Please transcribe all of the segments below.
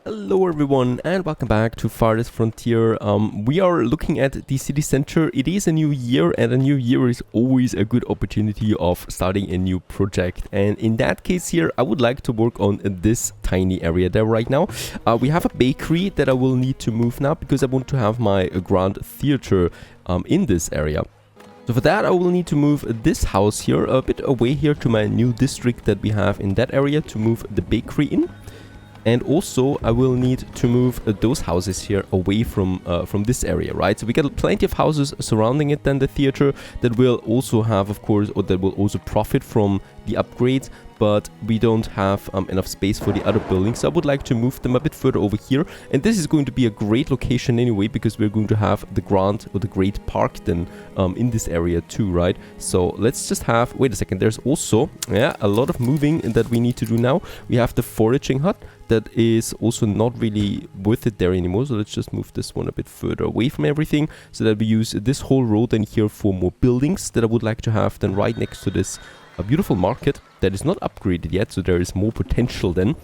Hello everyone and welcome back to Farthest Frontier. We are looking at the city center. It is a new year and a new year is always a good opportunity of starting a new project. And in that case here, I would like to work on this tiny area there right now. We have a bakery that I will need to move now because I want to have my grand theater in this area. So for that I will need to move this house here a bit away here to my new district that we have in that area to move the bakery in. And also I will need to move those houses here away from this area, right? So we got plenty of houses surrounding it, then the theater that will also have, of course, or that will also profit from the upgrades, but we don't have enough space for the other buildings. So I would like to move them a bit further over here. And this is going to be a great location anyway, because we're going to have the grand or the great park then in this area too, right? So let's just have, wait a second, there's also a lot of moving that we need to do now. We have the foraging hut that is also not really worth it there anymore. So let's just move this one a bit further away from everything so that we use this whole road then here for more buildings that I would like to have then right next to this beautiful market that is not upgraded yet. So there is more potential then.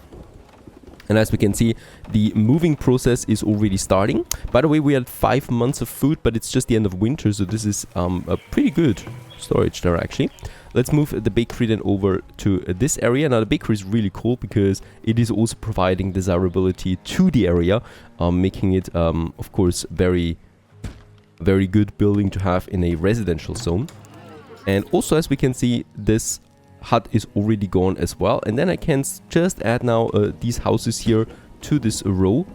And as we can see, the moving process is already starting. By the way, we had 5 months of food, but it's just the end of winter. So this is a pretty good storage there actually. Let's move the bakery then over to this area. Now the bakery is really cool because it is also providing desirability to the area, making it of course very good building to have in a residential zone. And also, as we can see, this hut is already gone as well. And then I can just add now these houses here to this row,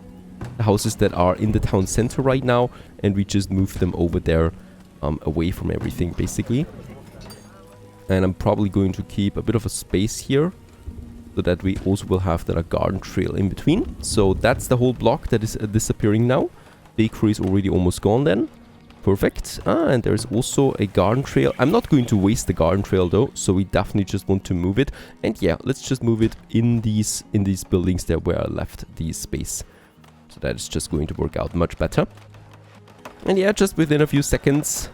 the houses that are in the town center right now, and we just move them over there away from everything basically. And I'm probably going to keep a bit of a space here so that we also will have then a garden trail in between. So that's the whole block that is disappearing now. Bakery is already almost gone then. Perfect. And there's also a garden trail. I'm not going to waste the garden trail though, so we definitely just want to move it. And yeah, let's just move it in these buildings there where I left the space. So that is just going to work out much better. And yeah, just within a few seconds,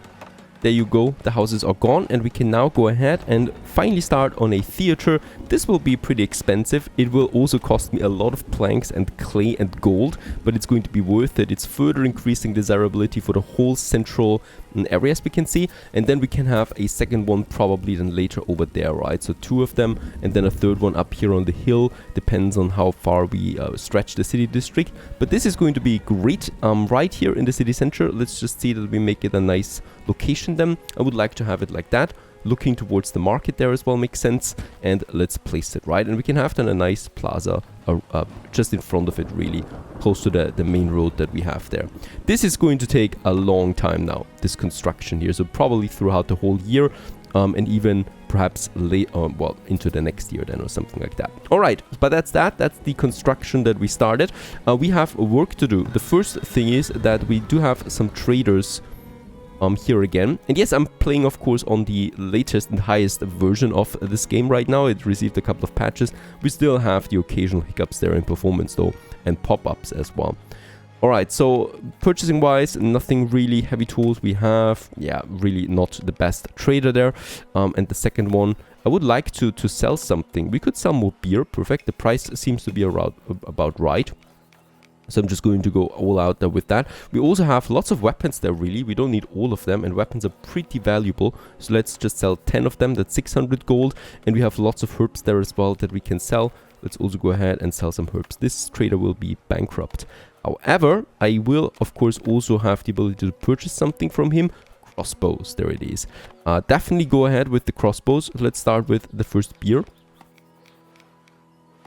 there you go, the houses are gone and we can now go ahead and finally start on a theater. This will be pretty expensive. It will also cost me a lot of planks and clay and gold, but it's going to be worth it. It's further increasing desirability for the whole central area, as we can see. And then we can have a second one probably then later over there, right? So 2 of them and then a third one up here on the hill. Depends on how far we stretch the city district. But this is going to be great right here in the city center. Let's just see that we make it a nice location then. I would like to have it like that, looking towards the market there as well makes sense. And let's place it right, and we can have then a nice plaza just in front of it, really close to the main road that we have there. This is going to take a long time now, this construction here, so probably throughout the whole year and even perhaps late well into the next year then or something like that. All right, but that's the construction that we started. We have work to do. The first thing is that we do have some traders here again. And yes, I'm playing of course on the latest and highest version of this game right now. It received a couple of patches. We still have the occasional hiccups there in performance though, and pop-ups as well. Alright, so purchasing wise, nothing really heavy tools. We have, yeah, really not the best trader there. And the second one, I would like to sell something. We could sell more beer, perfect. The price seems to be around about right. So I'm just going to go all out there with that. We also have lots of weapons there, really. We don't need all of them, and weapons are pretty valuable. So let's just sell 10 of them. That's 600 gold. And we have lots of herbs there as well that we can sell. Let's also go ahead and sell some herbs. This trader will be bankrupt. However, I will, of course, also have the ability to purchase something from him. Crossbows, there it is. Definitely go ahead with the crossbows. Let's start with the first beer.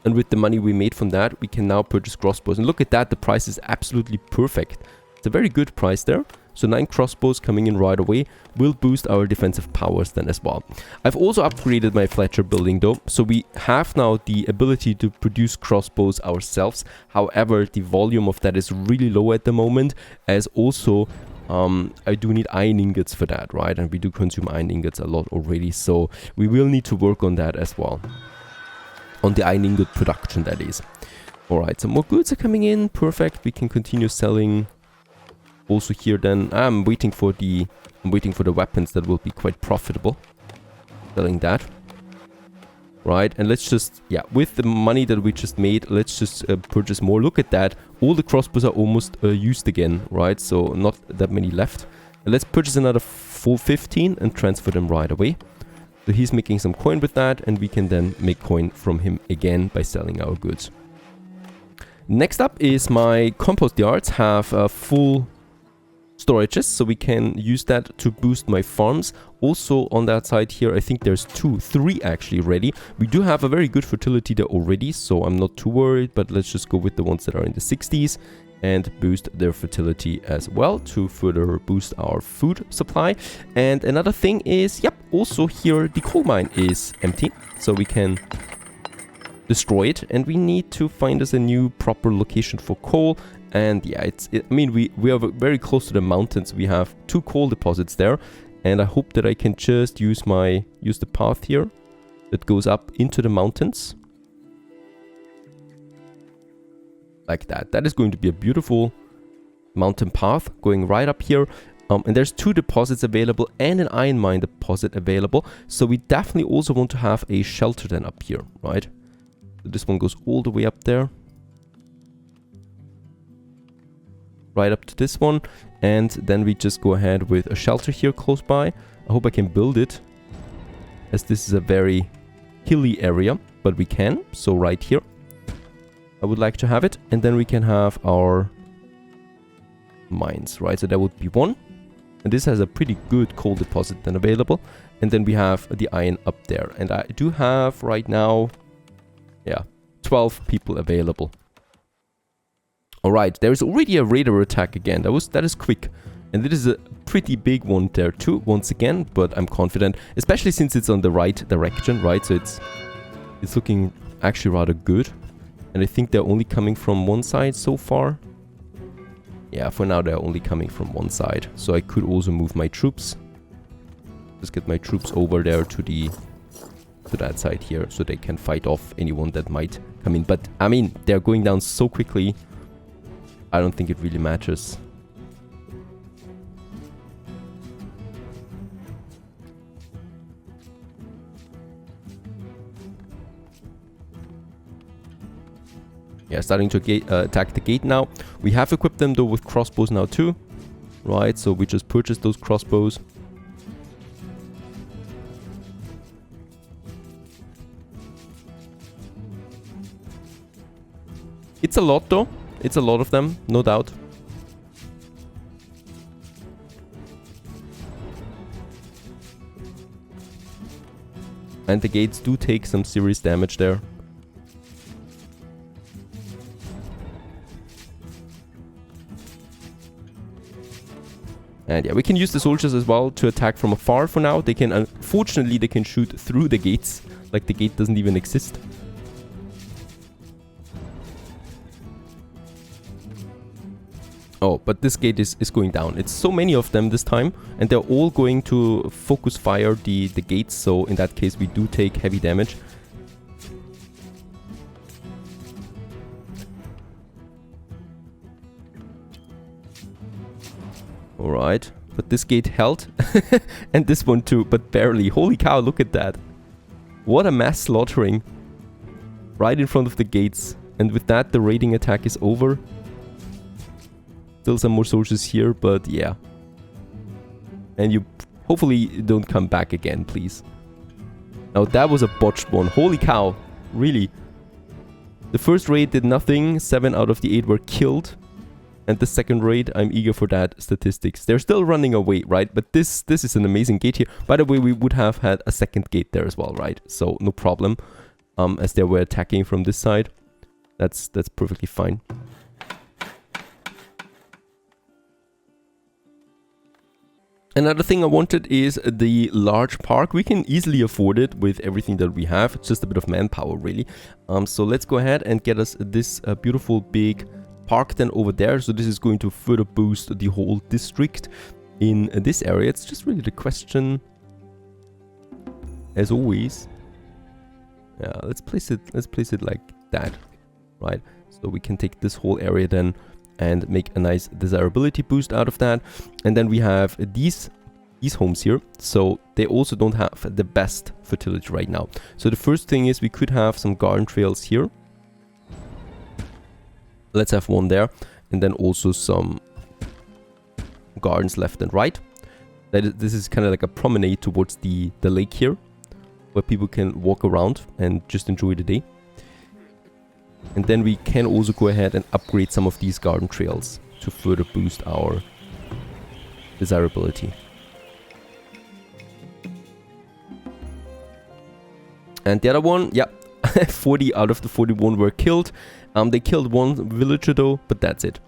And with the money we made from that, we can now purchase crossbows. And look at that, the price is absolutely perfect. It's a very good price there. So 9 crossbows coming in right away will boost our defensive powers then as well. I've also upgraded my Fletcher building though. So we have now the ability to produce crossbows ourselves. However, the volume of that is really low at the moment, as also I do need iron ingots for that, right? And we do consume iron ingots a lot already. So we will need to work on that as well. On the iron ingot production, that is. Alright, some more goods are coming in. Perfect. We can continue selling. Also here then, I'm waiting for the weapons that will be quite profitable. Selling that. right? And let's just, yeah, with the money that we just made, let's just purchase more. Look at that. All the crossbows are almost used again, right? So not that many left. And let's purchase another full 15 and transfer them right away. So he's making some coin with that, and we can then make coin from him again by selling our goods. Next up is my compost yards have full storages, so we can use that to boost my farms. Also on that side here, I think there's 3 actually ready. We do have a very good fertility there already, so I'm not too worried, but let's just go with the ones that are in the 60s and boost their fertility as well to further boost our food supply. And another thing is, yep, also here the coal mine is empty, so we can destroy it, and we need to find us a new proper location for coal. And yeah, I mean, we are very close to the mountains. We have 2 coal deposits there, and I hope that I can just use the path here that goes up into the mountains like that. That is going to be a beautiful mountain path going right up here. And there's 2 deposits available and an iron mine deposit available, so we definitely also want to have a shelter then up here, right? So this one goes all the way up there, right up to this one, and then we just go ahead with a shelter here close by. I hope I can build it, as this is a very hilly area, but we can. So right here I would like to have it, and then we can have our mines, right? So that would be 1, and this has a pretty good coal deposit then available, and then we have the iron up there, and I do have right now, yeah, 12 people available. Alright, there is already a raider attack again. That is quick. And it is a pretty big one there too, once again, but I'm confident, especially since it's on the right direction, right? So it's looking actually rather good. And I think they're only coming from one side so far. Yeah, for now they're only coming from one side. So I could also move my troops. Just get my troops over there to that side here, so they can fight off anyone that might come in. But I mean, they're going down so quickly, I don't think it really matters. Yeah, starting to attack the gate now. We have equipped them though with crossbows now too, right? So we just purchased those crossbows. It's a lot though. It's a lot of them, no doubt. And the gates do take some serious damage there. And yeah, we can use the soldiers as well to attack from afar for now. They can, unfortunately, they can shoot through the gates. Like the gate doesn't even exist. Oh, but this gate is going down. It's so many of them this time, and they're all going to focus fire the gates, so in that case we do take heavy damage. Alright, but this gate held, and this one too, but barely. Holy cow, look at that. What a mass slaughtering. Right in front of the gates, and with that the raiding attack is over. Still some more soldiers here, but yeah. And you hopefully don't come back again, please. Now that was a botched one. Holy cow. Really. The first raid did nothing. 7 out of the 8 were killed. And the second raid, I'm eager for that statistics. They're still running away, right? But this is an amazing gate here. By the way, we would have had a second gate there as well, right? So no problem. As they were attacking from this side. That's perfectly fine. Another thing I wanted is the large park. We can easily afford it with everything that we have. It's just a bit of manpower, really. So let's go ahead and get us this beautiful big park then over there. So this is going to further boost the whole district in this area. It's just really the question, as always. Yeah, let's place it like that, right? So we can take this whole area then and make a nice desirability boost out of that. And then we have these these homes here. So they also don't have the best fertility right now. So the first thing is we could have some garden trails here. Let's have one there. And then also some gardens left and right. This is kind of like a promenade towards the lake here, where people can walk around and just enjoy the day. And then we can also go ahead and upgrade some of these garden trails to further boost our desirability. And the other one, yeah, 40 out of the 41 were killed. They killed one villager though, but that's it.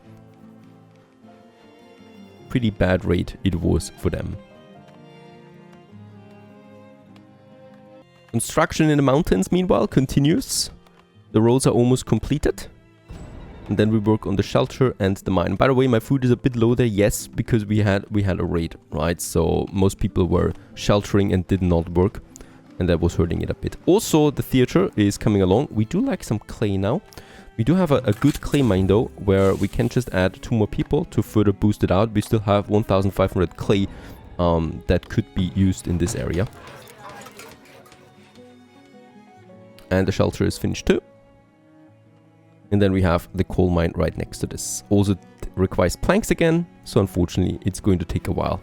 Pretty bad rate it was for them. Construction in the mountains, meanwhile, continues. The roads are almost completed. And then we work on the shelter and the mine. By the way, my food is a bit low there, yes, because we had a raid, right? So most people were sheltering and did not work. And that was hurting it a bit. Also, the theater is coming along. We do like some clay now. We do have a good clay mine though, where we can just add 2 more people to further boost it out. We still have 1,500 clay that could be used in this area. And the shelter is finished too. And then we have the coal mine right next to this. Also requires planks again, so unfortunately it's going to take a while.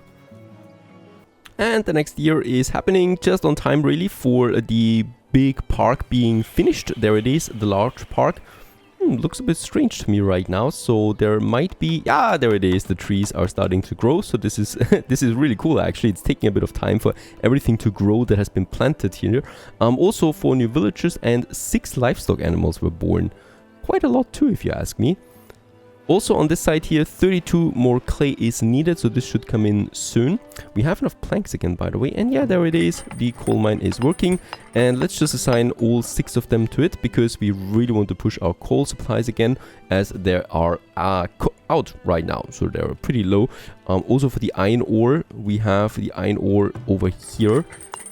And the next year is happening just on time really for the big park being finished. There it is, the large park. Looks a bit strange to me right now, so there might be... Yeah, there it is, the trees are starting to grow, so this is this is really cool actually. It's taking a bit of time for everything to grow that has been planted here. Also 4 new villagers and 6 livestock animals were born. Quite a lot too, if you ask me. Also on this side here, 32 more clay is needed, so this should come in soon. We have enough planks again, by the way. And yeah, there it is. The coal mine is working. And let's just assign all 6 of them to it, because we really want to push our coal supplies again, as they are out right now. So they're pretty low. Also for the iron ore, we have the iron ore over here.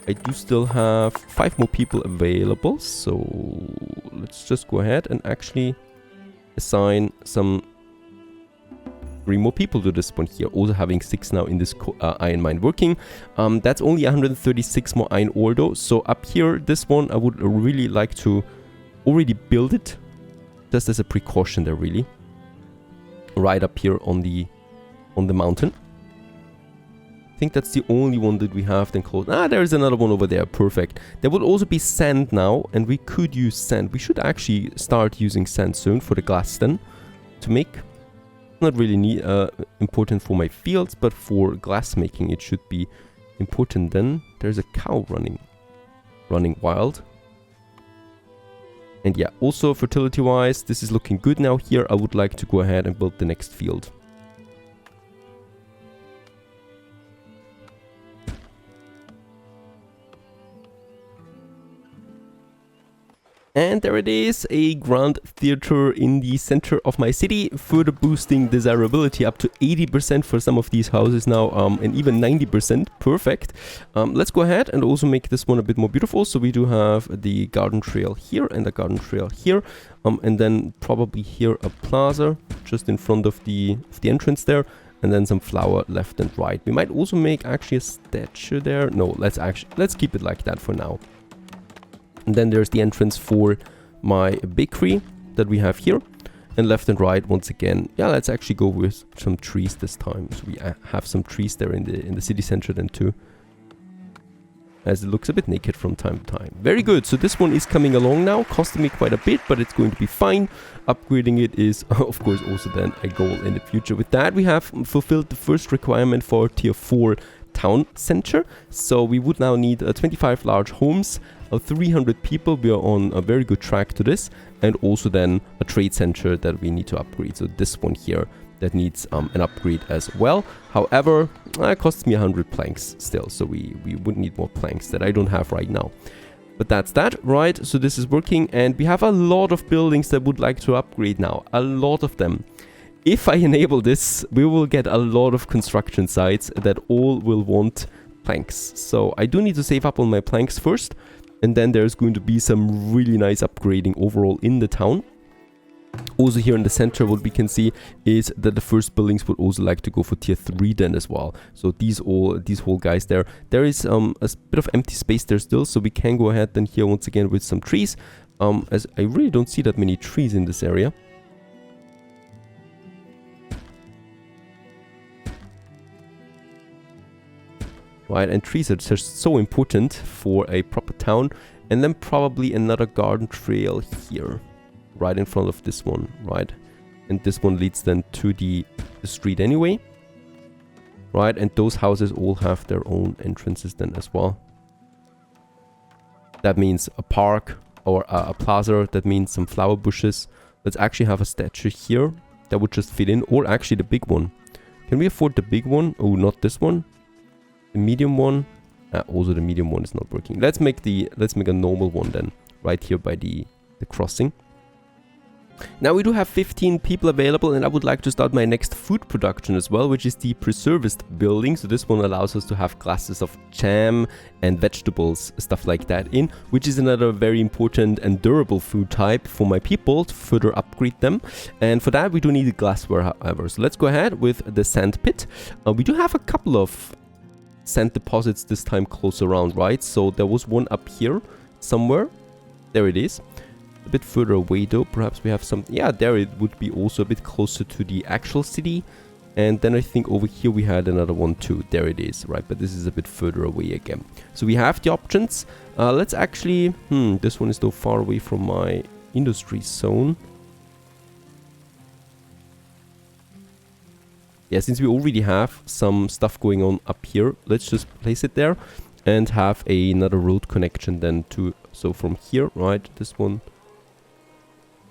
I do still have 5 more people available. So let's just go ahead and actually assign some 3 more people to this one here, also having 6 now in this iron mine working. That's only 136 more iron ore though, so up here, this one, I would really like to already build it, just as a precaution there really. Right up here on the mountain. I think that's the only one that we have then close. Ah, there's another one over there, perfect. There would also be sand now, and we could use sand. We should actually start using sand soon for the glass then to make. Not really important for my fields, but for glass making it should be important then. There's a cow running wild. And yeah, also fertility wise, this is looking good now here. I would like to go ahead and build the next field. And there it is, a grand theater in the center of my city, further boosting desirability up to 80% for some of these houses now, and even 90%, perfect. Let's go ahead and also make this one a bit more beautiful. So we do have the garden trail here and a garden trail here, and then probably here a plaza just in front of the entrance there, and then some flower left and right. We might also make actually a statue there. No, let's keep it like that for now. And then there's the entrance for my bakery that we have here. And left and right, once again, yeah, let's actually go with some trees this time. So we have some trees there in the city center then too, as it looks a bit naked from time to time. Very good. So this one is coming along now, costing me quite a bit, but it's going to be fine. Upgrading it is, of course, also then a goal in the future. With that, we have fulfilled the first requirement for tier 4 town center. So we would now need 25 large homes, 300 people. We are on a very good track to this, and also then a trade center that we need to upgrade. So this one here that needs an upgrade as well. However, it costs me 100 planks still, so we would need more planks that I don't have right now. But that's that, right? So this is working, and we have a lot of buildings that would like to upgrade now, a lot of them. If I enable this, we will get a lot of construction sites that all will want planks. So I do need to save up on my planks first, and then there's going to be some really nice upgrading overall in the town. Also here in the center, what we can see is that the first buildings would also like to go for tier 3 then as well. So these whole guys there. There is a bit of empty space there still, so we can go ahead then here once again with some trees. As I really don't see that many trees in this area. Right, and trees are just so important for a proper town. And then probably another garden trail here. Right in front of this one, right? And this one leads then to the street anyway. Right, and those houses all have their own entrances then as well. That means a park or a plaza. That means some flower bushes. Let's actually have a statue here that would just fit in. Or actually the big one. Can we afford the big one? Oh, not this one. The medium one. Also the medium one is not working. Let's make a normal one then. Right here by the crossing. Now we do have 15 people available, and I would like to start my next food production as well, which is the preservist building. So this one allows us to have glasses of jam and vegetables, stuff like that in, which is another very important and durable food type for my people to further upgrade them. And for that we do need a glassware, however. So let's go ahead with the sand pit. We do have a couple of sand deposits this time close around, right? So there was one up here somewhere. There it is. A bit further away though, perhaps we have some... Yeah, there it would be also a bit closer to the actual city. And then I think over here we had another one too. There it is, right? But this is a bit further away again. So we have the options. Let's actually... this one is though far away from my industry zone. Yeah, since we already have some stuff going on up here, let's just place it there. And have another road connection then to... So from here, right? This one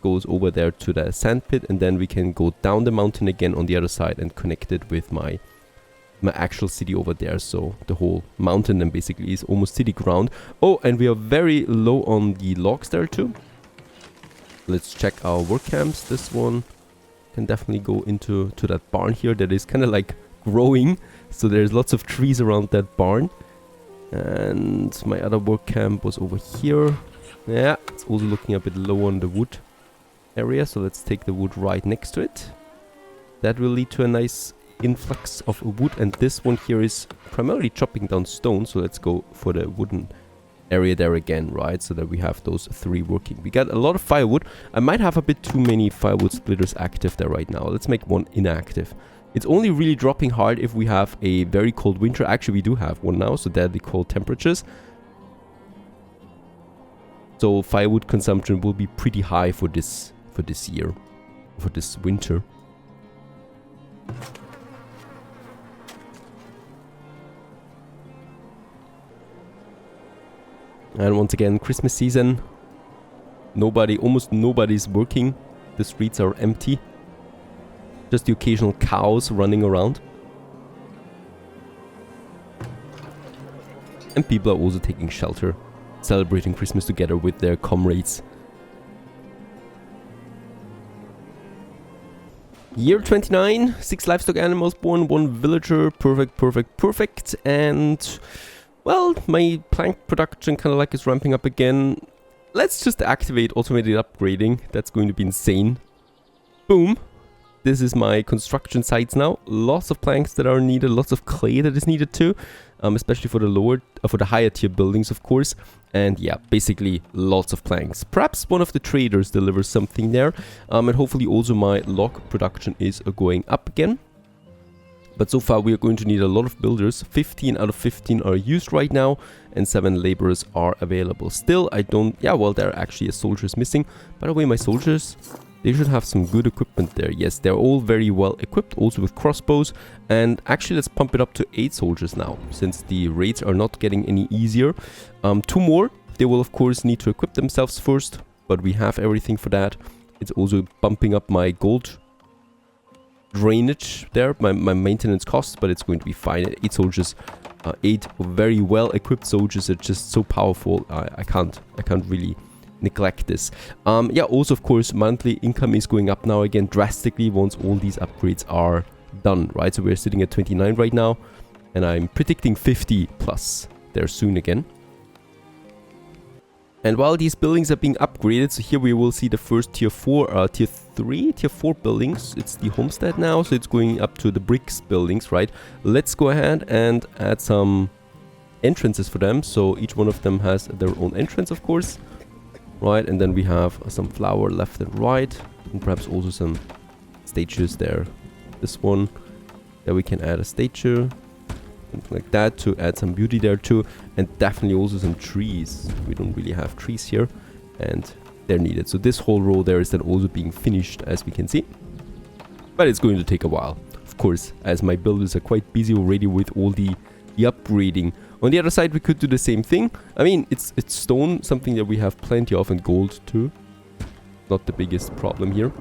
goes over there to the sand pit, and then we can go down the mountain again on the other side and connect it with my actual city over there. So the whole mountain then basically is almost city ground. Oh, and we are very low on the logs there too. Let's check our work camps. This one can definitely go into that barn here that is kind of like growing. So there's lots of trees around that barn. And my other work camp was over here. Yeah, it's also looking a bit low on the wood area, so let's take the wood right next to it. That will lead to a nice influx of wood, and this one here is primarily chopping down stone, so let's go for the wooden area there again, right? So that we have those 3 working. We got a lot of firewood. I might have a bit too many firewood splitters active there right now. Let's make one inactive. It's only really dropping hard if we have a very cold winter. Actually, we do have one now, so deadly cold temperatures. So firewood consumption will be pretty high for this year, for this winter. And once again, Christmas season. Almost nobody's working. The streets are empty. Just the occasional cows running around. And people are also taking shelter, celebrating Christmas together with their comrades. Year 29, 6 livestock animals born, 1 villager, perfect. And, well, my plank production kind of like is ramping up again. Let's just activate automated upgrading. That's going to be insane. Boom. This is my construction sites now. Lots of planks that are needed, lots of clay that is needed too, especially for the higher tier buildings, of course. And yeah, basically lots of planks. Perhaps one of the traders delivers something there, and hopefully also my log production is going up again. But so far we are going to need a lot of builders. 15 out of 15 are used right now, and 7 laborers are available. Still, yeah, well, there are actually a soldiers missing. By the way, my soldiers, they should have some good equipment there. Yes, they're all very well equipped, also with crossbows. And actually, let's pump it up to 8 soldiers now, since the raids are not getting any easier. 2 more. They will, of course, need to equip themselves first, but we have everything for that. It's also bumping up my gold drainage there, my maintenance costs, but it's going to be fine. 8 soldiers, 8 very well equipped soldiers are just so powerful. I can't really neglect this. Yeah, also of course monthly income is going up now again drastically once all these upgrades are done, right? So we're sitting at 29 right now, and I'm predicting 50 plus there soon again. And while these buildings are being upgraded, so here we will see the first tier 4 buildings. It's the homestead now, so it's going up to the bricks buildings, right? Let's go ahead and add some entrances for them. So each one of them has their own entrance, of course, right? And then we have some flower left and right, and perhaps also some statues there. This one, there we can add a statue, something like that, to add some beauty there too, and definitely also some trees. We don't really have trees here, and they're needed. So this whole row there is then also being finished, as we can see, but it's going to take a while, of course, as my builders are quite busy already with all the upgrading. On the other side, we could do the same thing. I mean, it's stone, something that we have plenty of, and gold too. Not the biggest problem here.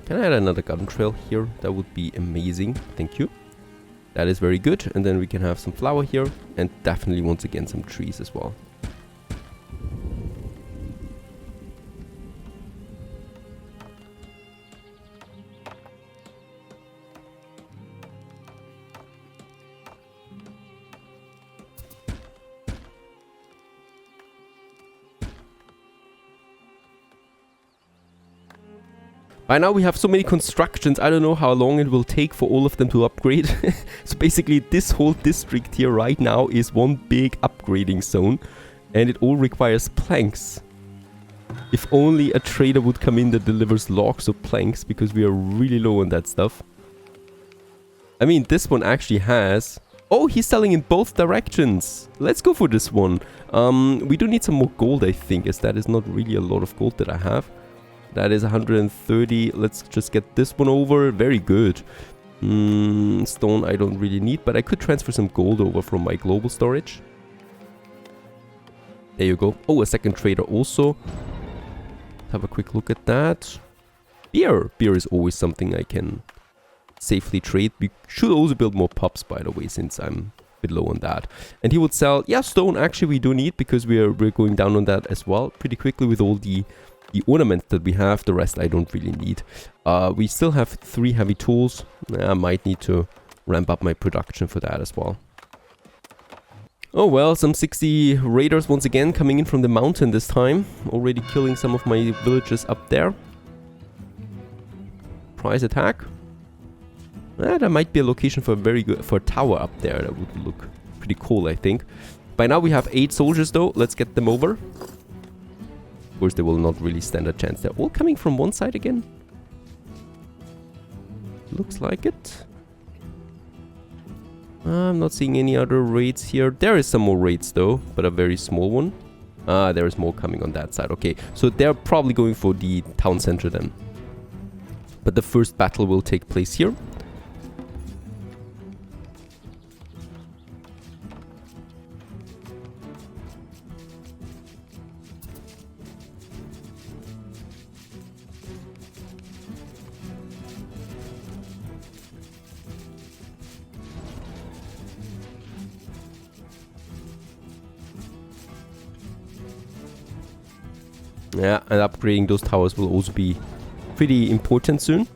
Can I add another garden trail here? That would be amazing. Thank you. That is very good. And then we can have some flower here, and definitely once again some trees as well. By now we have so many constructions, I don't know how long it will take for all of them to upgrade. So basically this whole district here right now is one big upgrading zone, and it all requires planks. If only a trader would come in that delivers logs of planks, because we are really low on that stuff. I mean, this one actually has... Oh, he's selling in both directions. Let's go for this one. We do need some more gold, I think, as that is not really a lot of gold that I have. That is 130. Let's just get this one over. Very good. Stone I don't really need, but I could transfer some gold over from my global storage. There you go. Oh, a second trader also. Have a quick look at that. Beer. Beer is always something I can safely trade. We should also build more pubs, by the way, since I'm a bit low on that. And he would sell... Yeah, stone actually we do need, because we're going down on that as well pretty quickly with all the ornaments that we have. The rest I don't really need. We still have 3 heavy tools. I might need to ramp up my production for that as well. Oh well, some 60 raiders once again coming in from the mountain this time. Already killing some of my villagers up there. Prize attack. That might be a location for a tower up there. That would look pretty cool, I think. By now we have 8 soldiers though. Let's get them over. Of course, they will not really stand a chance. They're all coming from one side again. Looks like it. I'm not seeing any other raids here. There is some more raids though, but a very small one. There is more coming on that side. Okay, so they're probably going for the town center then. But the first battle will take place here. Yeah, and upgrading those towers will also be pretty important soon.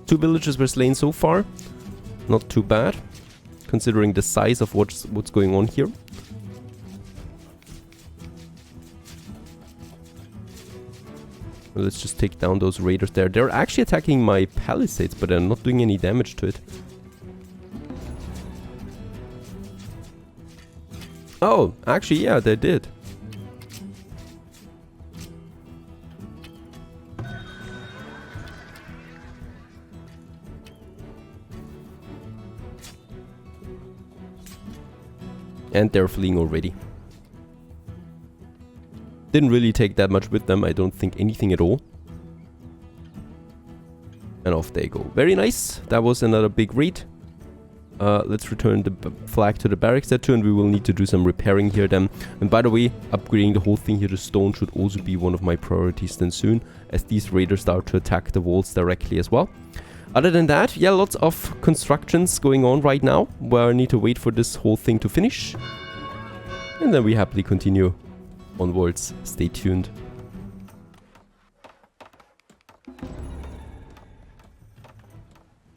2 villagers were slain so far. Not too bad, considering the size of what's going on here. Well, let's just take down those raiders there. They're actually attacking my palisades, but they're not doing any damage to it. Oh, actually, yeah, they did. And they're fleeing already. Didn't really take that much with them. I don't think anything at all. And off they go. Very nice. That was another big raid. Let's return the flag to the barracks there too, and we will need to do some repairing here then. And by the way, upgrading the whole thing here to stone should also be one of my priorities then soon, as these raiders start to attack the walls directly as well. Other than that, yeah, lots of constructions going on right now, where I need to wait for this whole thing to finish. And then we happily continue onwards. Stay tuned.